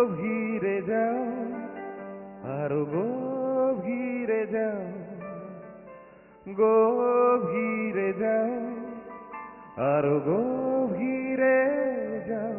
গভীরে যাও, আরো গভীরে যাও, গভীরে যাও, আরো গভীরে যাও।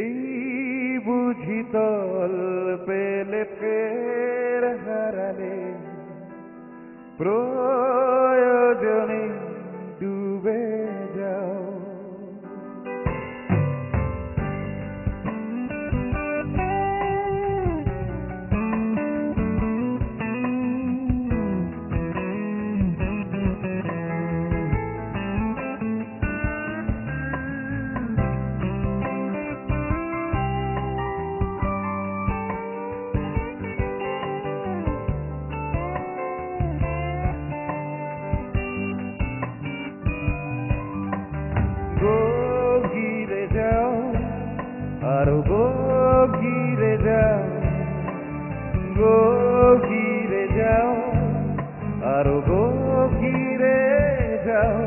এই বুঝি তল পেলে ফের হারালে, প্রয়োজনে ডুবে যাও। গভীরে যাও, আরো গভীরে যাও, গভীরে যাও, আরো গভীরে যাও।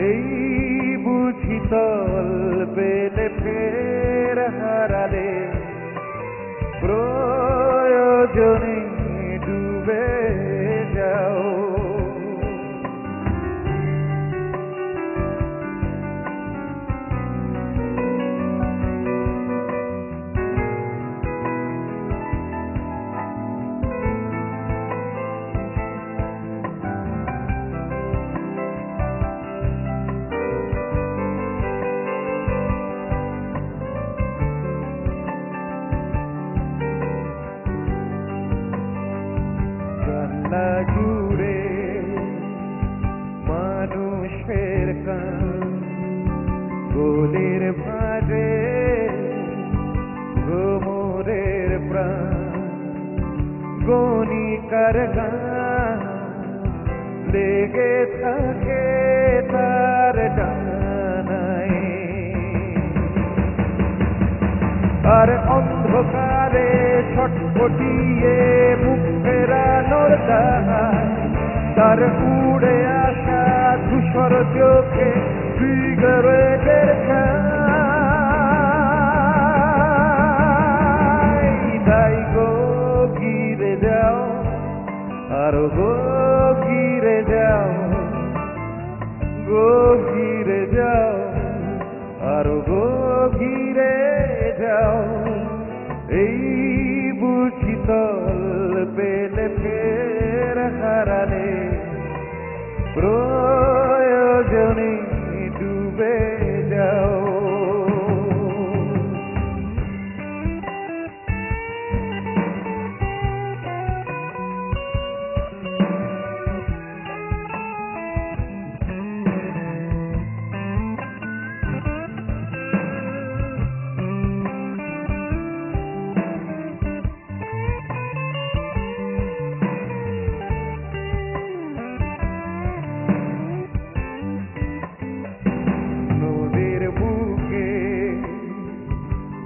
এই বুঝি তল পেলে ফের হারালে, প্রয়োজনে ডুবে যাও। জানলা জুড়ে মানুষের কান, গোলের ভাঁজে গোমরের প্রাণ, গণিকার গান লেগে থাকে তার ডানায়। আর অন্ধকারে ছটফটিয়ে মুখ ফেরানোর দায়, তার উড়ে আসা ধূসর চোখে সিগারেটের ছাই। তাই গভীরে যাও, আরো গভীরে যাও, গভীরে যাও, আরো গভীরে যাও। এই বুঝি তল পেলে ফের হারালে, প্রয়োজনে ডুবে যাও।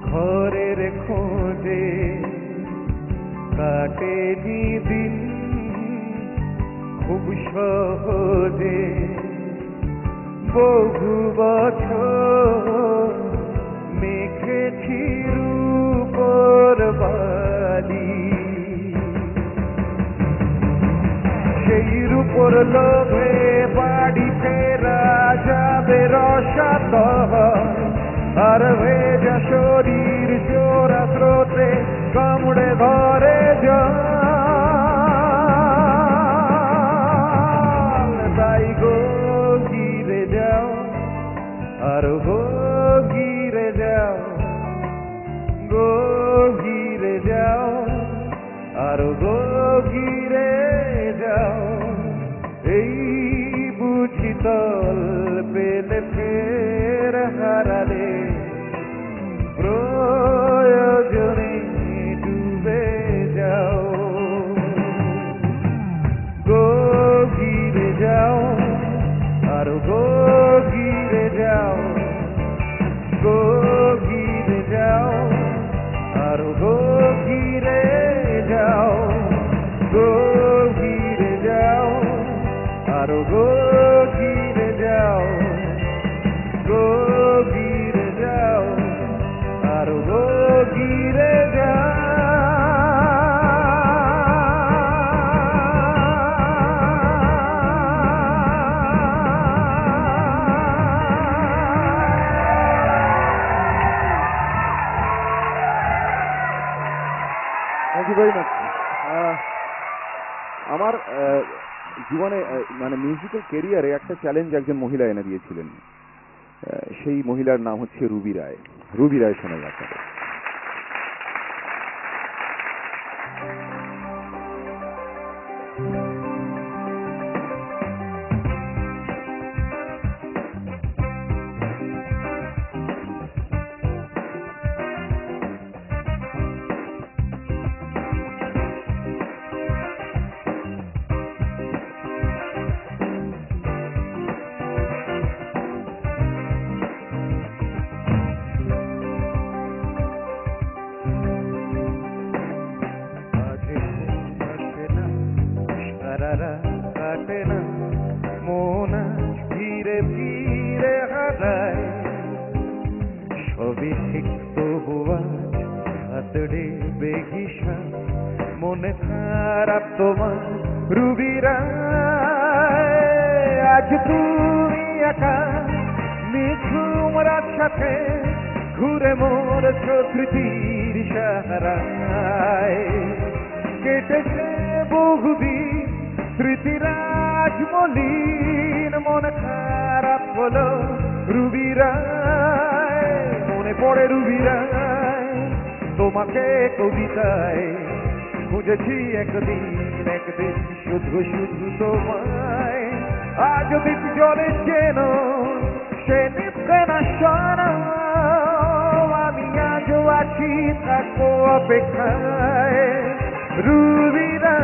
ঘরের খোঁজে কাটে দিন খুব সহজে, বহু বছর মেখেছি রূপর বালি। সেই রূপর লোভে বাড়ি ফেরা যাবে রসাতল, আর ভেজা শরীর জোড়া স্রোতে কামড়ে ধরে জল। তাই গভীরে যাও, আর গভীরে যাও, গভীরে যাও, আর গভীরে যাও। এই বুঝি তল পেলে ফের হারালে, প্রয়োজনে ডুবে যাও। গভীরে যাও, আরো গভীরে যাও, গভীরে যাও, আরো গভীরে যাও, গভীরে যাও, আরো গভীরে যাও, গভীরে যাও, আরো ঘিরে যাও থ্যাংক ইউ ভেরি মাচ। আমার জীবনে মানে মিউজিক্যাল কেরিয়ারে একটা চ্যালেঞ্জ একজন মহিলা এনে দিয়েছিলেন। সেই মহিলার নাম হচ্ছে রুবি রায়। রুবি রায় শোনা যাক। কাটে না মন ধীরে ধীরে হারায় সবই ঠিক তবু আজ হাতড়ে বেগিসা মনে খারাপ তোমার রুবি রায়। আজ তুমি একা নিঝুম রাত সাথে ঘুরে মরেছ স্মৃতির সাহারায়। কেটেছে বহুদিন স্মৃতিরাজ মলিন মন খারাপ হলো রুবি রায়। মনে পড়ে রুবি রায় তোমাকে কবিতায় খুঁজেছি একদিন একদিন শুধু শুধু তোমায়। আজ দ্বীপ জলে যেন সে নিভবে না শোনো আমি আজও আছি থাকবো অপেক্ষায় রুবি রায়।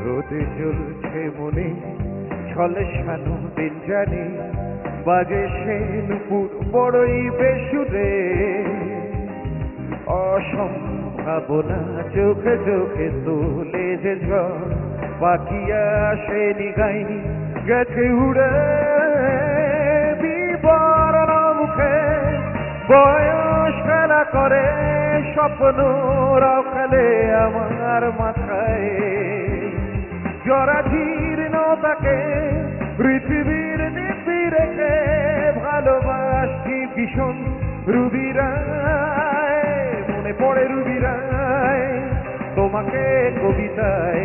রোদে জ্বলছে মনে ছলে শানু দিন জানি বাজে সে নুপুর বড়ই বেসুরে অসম্ভাবনা চোখে চোখে তোলে যে ঝড় বাকি আসে নিগাই গেছে উড়ে বিবরণ মুখে বয়স খেলা করে স্বপ্নরাও খেলে আমার মাথায় জরাজীর্ণতাকে পৃথিবীর নিপি রেখে ভালোবাসি ভীষণ রুবি রায়। মনে পড়ে রুবি রায় তোমাকে কবিতায়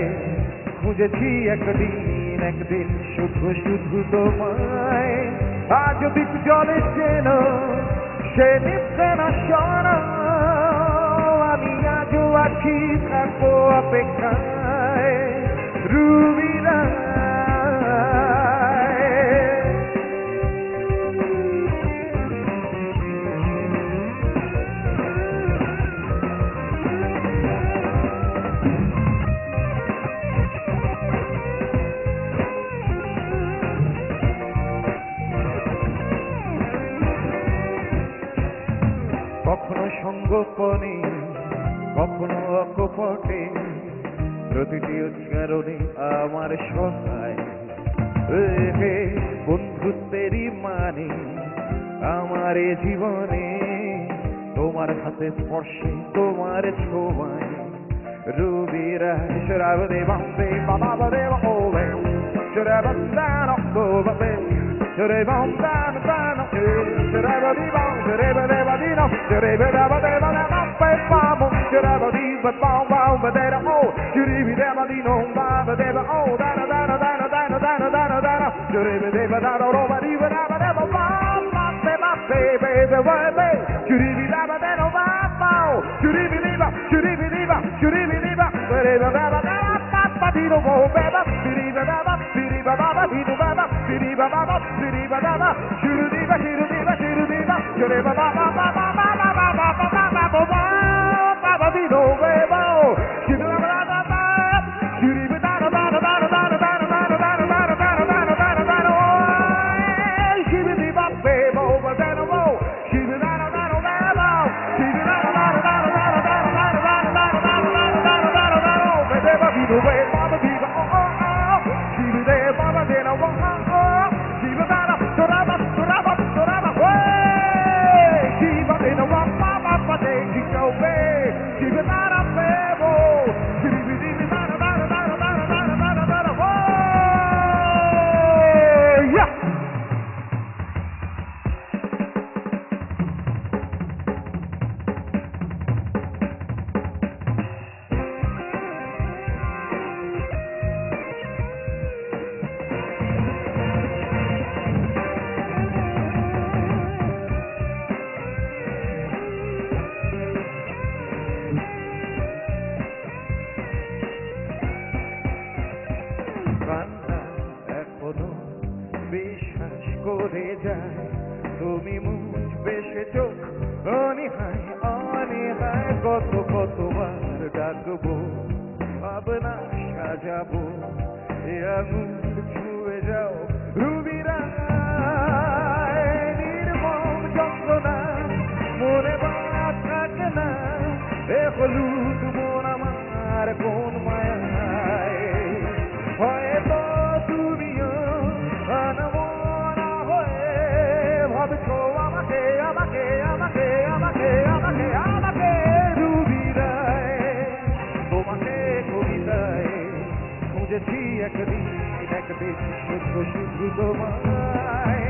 খুঁজেছি একদিন একদিন শুধু শুধু তোমায়। আজ দ্বীপ জলে যেন সে নিভবে না শোনো আমি আজও আছি থাকবো অপেক্ষায় রুবি রায়। কখনো সঙ্গোপনে কখনো অকপটে প্রতিটি উচ্চারণে আমার সহায় হে বন্ধুত্বেরই মানে আমার জীবনে তোমার হাতে স্পর্শে তোমার ছোঁয়ায় রুবি রায়। শরাবদে বন্দে বাবা দেব ওলে শরাবদান অক্টোবরে শরে বন্দান দান শরাবদি বং শরাবদে বাদিনো শরাবদে বাদে বাপে পামো শরাবদি বাও বাও বাদেরা ও শরিবি দে বাদিনো বাবা দেব ও দানা দানা দানা দানা দানা দানা দানা শরাবদে বাদানো রোবাদি বাবা দেব বাবা baby baby baby shuribi da ba da no ba bao shuribi liba shuribi liba shuribi liba baby ba ba da pa di no bo baby shuribi ba ba shuribi ba ba di no ba ba shuribi ba ba shuribi ba ba shuribi ba shuribi ba shuribi ba shuribi ba ba ba ba ba ba ba ba ba ba ba di no baby shuribi ba ba shuribi da da da da da da da da বিশ্বাস করে যায় তুমি মুছবে সে চোখ অনিহায় অনিহায় কত কতবার ডাকবো ভাবনা সাজাবো এ আঙুল ছুঁয়ে যাও রুবিরায় নির্মম যন্ত্রণা মনে বাড়া থাকে না এ হলুদ মন আমার কোন মায়ায় হয়তো তুমিও আনমনা হয়ে ভাবছো আমাকে আমাকে আমাকে আমাকে আমাকে আমাকে রুবিরায় তোমাকে কবিতায় খুঁজেছি একদিন শুধু শুধু তোমায়